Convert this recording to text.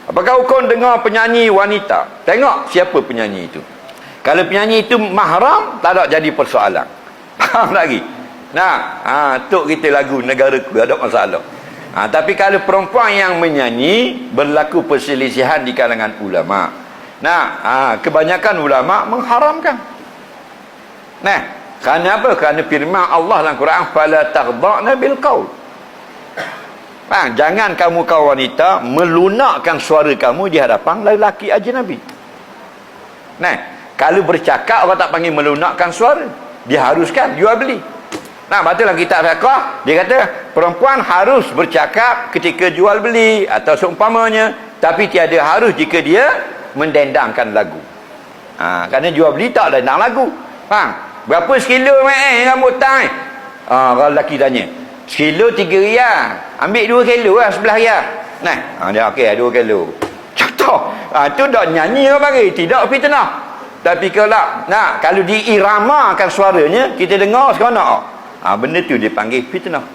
Apakah hukum dengar penyanyi wanita? Tengok siapa penyanyi itu. Kalau penyanyi itu mahram, tak ada jadi persoalan. Faham lagi? Nah, tok kita lagu negaraku, ada masalah. Tapi kalau perempuan yang menyanyi, berlaku perselisihan di kalangan ulama. Kebanyakan ulama mengharamkan. Kerana apa? Kerana firman Allah dalam Quran, fala taghda'na bil qaul. Jangan kamu kaum wanita melunakkan suara kamu di hadapan lelaki ajnabi. Kalau bercakap orang tak panggil melunakkan suara, diharuskan jual beli. Betul dalam kitab fiqh dia kata perempuan harus bercakap ketika jual beli atau seumpamanya, tapi tiada harus jika dia mendendangkan lagu. Kerana jual beli tak dendang lagu. Berapa sekilo rambut tai? Kalau lelaki tanya, sekilo 3 riyal, ambil 2 kilo lah, 11 riyal. Dia okey 2 kilo. Contoh, tu dak nyanyi orang bagi, tidak fitnah. Tapi kalau diiramakan suaranya, kita dengar seronok. Benda tu dipanggil fitnah.